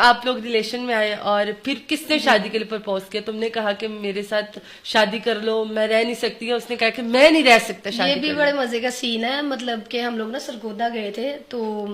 آپ لوگ ریلیشن میں آئے اور پھر کس نے شادی کے لیے پرپوز کیا؟ تم نے کہا کہ میرے ساتھ شادی کر لو، میں رہ نہیں سکتی، اس نے کہا کہ میں نہیں رہ سکتا شادی یہ بھی بڑے مزے کا سین ہے. مطلب کہ ہم لوگ نا سرگودا گئے تھے تو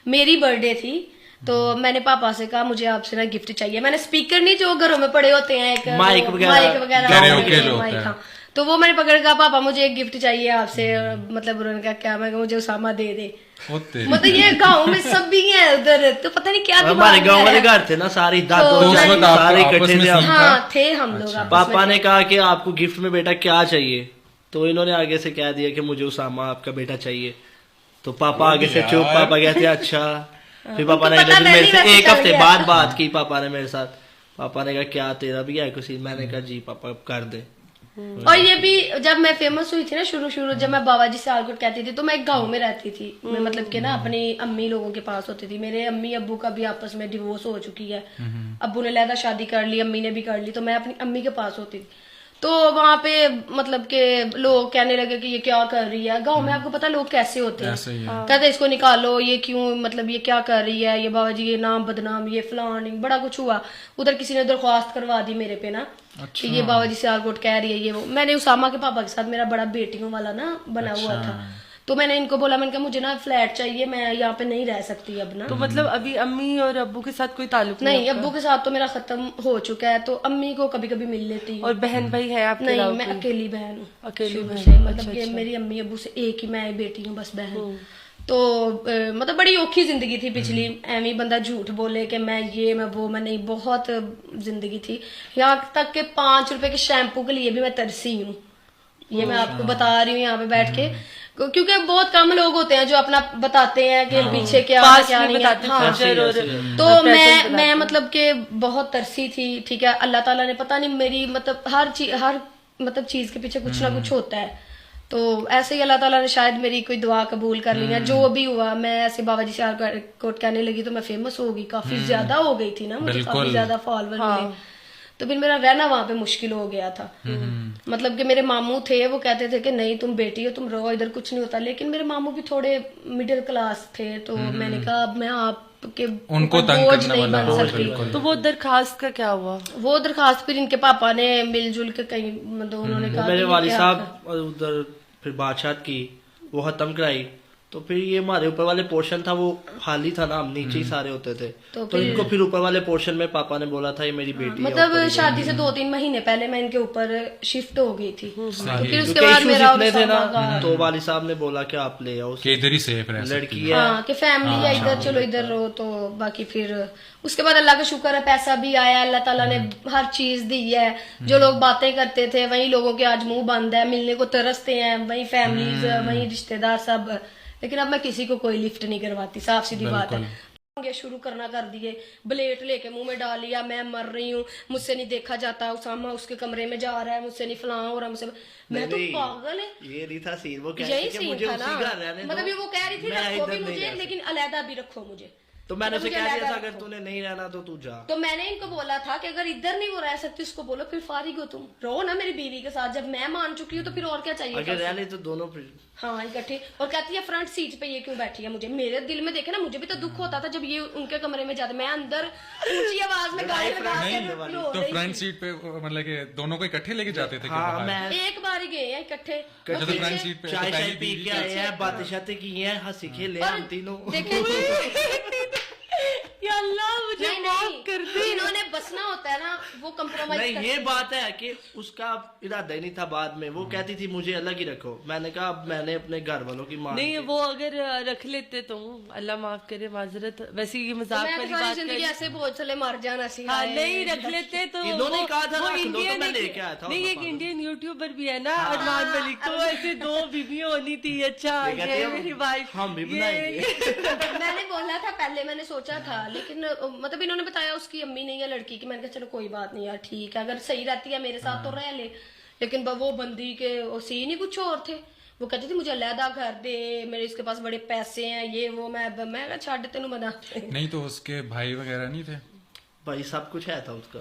میری برتھ ڈے تھی تو میں نے پاپا سے کہا مجھے آپ سے نا گفٹ چاہیے. میں نے اسپیکر نہیں جو گھروں میں پڑے ہوتے ہیں ایک مائک وغیرہ تو وہ میں نے پکڑ کہا پاپا مجھے ایک گفٹ چاہیے آپ سے. مطلب انہوں نے کہا کیا؟ میں مجھے اسامہ دے دے. مطلب یہ گاؤں میں سب بھی ہیں ادھر تو پتہ نہیں کیا ہمارے گاؤں والے گھر تھے نا سارے سارے اکٹھے تھے. ہاں تھے ہم لوگ. پاپا نے کہا کہ آپ کو گفٹ میں بیٹا کیا چاہیے تو انہوں نے آگے سے کہہ دیا کہ مجھے اسامہ آپ کا بیٹا چاہیے. تو پاپا آگے سے چپ. پاپا کہتے اچھا. پھر پاپا نے میرے سے ایک ہفتے بعد بات کی پاپا نے میرے ساتھ. پاپا نے کہا کیا تیرا بھی ہے کسی؟ میں نے کہا جی پاپا کر دے. اور یہ بھی جب میں فیمس ہوئی تھی نا شروع جب میں بابا جی سیالکوٹ کہتی تھی تو میں ایک گاؤں میں رہتی تھی. میں مطلب کہ نا اپنی امی لوگوں کے پاس ہوتی تھی. میرے امی ابو کا بھی آپس میں ڈیورس ہو چکی ہے. ابو نے علیحدہ شادی کر لی، امی نے بھی کر لی، تو میں اپنی امی کے پاس ہوتی تھی. تو وہاں پہ مطلب کہ لوگ کہنے لگے کہ یہ کیا کر رہی ہے. گاؤں میں آپ کو پتا لوگ کیسے ہوتے ہیں، کہتے اس کو نکالو، یہ کیوں مطلب یہ کیا کر رہی ہے، یہ بابا جی یہ نام بدنام، یہ فلان، بڑا کچھ ہوا. ادھر کسی نے درخواست کروا دی میرے پہ نا کہ یہ بابا جی سیالکوٹ کہہ رہی ہے یہ وہ. میں نے اسامہ کے پاپا کے ساتھ میرا بڑا بیٹیوں والا نا بنا ہوا تھا تو میں نے ان کو بولا، میں نے کہا مجھے نا فلیٹ چاہیے، میں یہاں پہ نہیں رہ سکتی اب نا. تو مطلب ابھی امی اور ابو کے ساتھ کوئی تعلق نہیں؟ ابو کے ساتھ تو میرا ختم ہو چکا ہے تو امی کو کبھی کبھی مل لیتی ہوں. اور بہن بھائی ہے آپ؟ نہیں میں اکیلی بہن ہوں. اکیلی مطلب کہ میری امی ابو سے ایک ہی میں بیٹی ہوں بس بہن. تو مطلب بڑی اوکھی زندگی تھی پچھلی. ایویں بندہ جھوٹ بولے کہ میں یہ میں وہ میں نہیں، بہت زندگی تھی. یہاں تک کہ 5 روپے کے شیمپو کے لیے بھی میں ترسی ہوں. یہ میں آپ کو بتا رہی ہوں یہاں پہ بیٹھ کے کیونکہ بہت کم لوگ ہوتے ہیں جو اپنا بتاتے ہیں کہ پیچھے کیا نہیں ہے. تو میں مطلب کہ بہت ترسی تھی. ٹھیک ہے، اللہ تعالیٰ نے پتہ نہیں میری مطلب ہر مطلب چیز کے پیچھے کچھ نہ کچھ ہوتا ہے. تو ایسے ہی اللہ تعالیٰ نے شاید میری کوئی دعا قبول کر لی ہے. جو بھی ہوا میں ایسے بابا جی سیالکوٹ کہنے لگی تو میں فیمس ہو گئی، کافی زیادہ ہو گئی تھی نا، مجھے کافی زیادہ فالوور ملے. تو پھر میرا رہنا وہاں پہ مشکل ہو گیا تھا. مطلب کہ میرے ماموں تھے وہ کہتے تھے کہ نہیں تم بیٹی ہو تم رہو ادھر کچھ نہیں ہوتا. لیکن میرے ماموں بھی تھوڑے مڈل کلاس تھے تو میں نے کہا اب میں آپ کے ان کو تنگ کرنے والا بن سکتی. تو وہ درخواست کا کیا ہوا؟ وہ درخواست پھر ان کے پاپا نے مل جل کے کہیں مطلب انہوں نے کہا میرے والد صاحب ادھر پھر بادشاہت کی وہ ختم کرائی. تو پھر یہ ہمارے اوپر والے پورشن تھا وہ خالی تھا نا، ہم نیچے ہی سارے ہوتے تھے. تو ان کو پھر اوپر والے پورشن میں پاپا نے بولا تھا یہ میری بیٹی ہے. مطلب شادی سے 2-3 مہینے پہلے میں ان کے اوپر شفٹ ہو گئی تھی. پھر اس کے بعد میرا تھے نا تو والد صاحب نے بولا کہ آپ لے آؤ کہ ادھر ہی سیف رہ لڑکی ہے کہ فیملی ہے ادھر، چلو ادھر رہو. تو باقی پھر اس کے بعد اللہ کا شکر ہے پیسہ بھی آیا، اللہ تعالیٰ نے ہر چیز دی ہے. جو لوگ باتیں کرتے تھے وہی لوگوں کے آج منہ بند ہے، ملنے کو ترستے ہیں، وہی فیملیز وہی رشتے دار سب. لیکن اب میں کسی کو کوئی لفٹ نہیں کرواتی، صاف سیدھی بات ہے. شروع کرنا کر دیے، بلیٹ لے کے منہ میں ڈال لیا، میں مر رہی ہوں، مجھ سے نہیں دیکھا جاتا، اسامہ اس کے کمرے میں جا رہا ہے، مجھ سے نہیں فلاں ہو رہا، مجھ سے. میں تو پاگل ہے. یہ نہیں تھا سین، وہ یہی سین تھا نا. مطلب یہ وہ کہہ رہی تھی رکھو بھی مجھے لیکن علیحدہ بھی رکھو مجھے. تو میں نے اسے کہہ دیا تھا اگر تو نے نہیں رہنا تو تو جا. تو میں نے ان کو بولا تھا کہ اگر ادھر نہیں وہ رہ سکتی اس کو بولو پھر فارغ ہو تم رہو نا میری بیوی کے ساتھ. جب میں مان چکی ہوں تو پھر اور کیا چاہیے. اگر رہ لے تو دونوں پھر ہاں اکٹھے. اور کہتی ہے فرنٹ سیٹ پہ یہ کیوں بیٹھی ہے. مجھے میرے دل میں دیکھے نا مجھے بھی تو دکھ ہوتا تھا جب یہ ان کے کمرے میں جاتے، میں اندر اونچی آواز میں گالی لگا کے. تو فرنٹ سیٹ پہ مطلب کہ دونوں کو اکٹھے لے کے جاتے تھے؟ ایک بار ہی گئے ہیں اکٹھے، فرنٹ سیٹ پہ چائے شائے پی کے آئے ہیں، باتیں شاتیں کی ہیں، ہنسی کھیلے ہم تینوں. یا اللہ مجھے معاف کر دے. انہوں نے بسنا ہوتا ہے نا وہ کمپرومائز. نہیں یہ بات ہے کہ اس کا ارادہ ہی نہیں تھا. بعد میں وہ کہتی تھی مجھے الگ ہی رکھو. میں نے کہا اب میں نے اپنے گھر والوں کی مان نہیں وہ اگر رکھ لیتے تو اللہ معاف کرے معذرت. ویسے یہ مذاق والی بات ہے، ایسے بہت چلے مار جانا سی. ہاں نہیں رکھ لیتے تو انہوں نے کہا تھا نہیں. ایک انڈین یوٹیوبر بھی ہے نا ارمان ملک، تو ایسے 2 بیویاں ہونی تھی. اچھا میری وائف ہم بھی بنائیں گے. میں نے بولا تھا پہلے، میں نے سوچا تھا لیکن مطلب انہوں نے بتایا اس کی امی نہیں ہے لڑکی کی. میں نے کہا چلو کوئی بات نہیں یار ٹھیک ہے اگر صحیح رہتی ہے میرے ساتھ تو رہ لے. لیکن وہ بندی کے سین ہی کچھ اور تھے. وہ کہتی تھی مجھے علیحدہ گھر دے، میرے اس کے پاس بڑے پیسے ہیں یہ وہ. میں چھاڑ تینوں بنا. نہیں تو اس کے بھائی وغیرہ نہیں تھے؟ بھائی سب کچھ ہے تھا اس کا.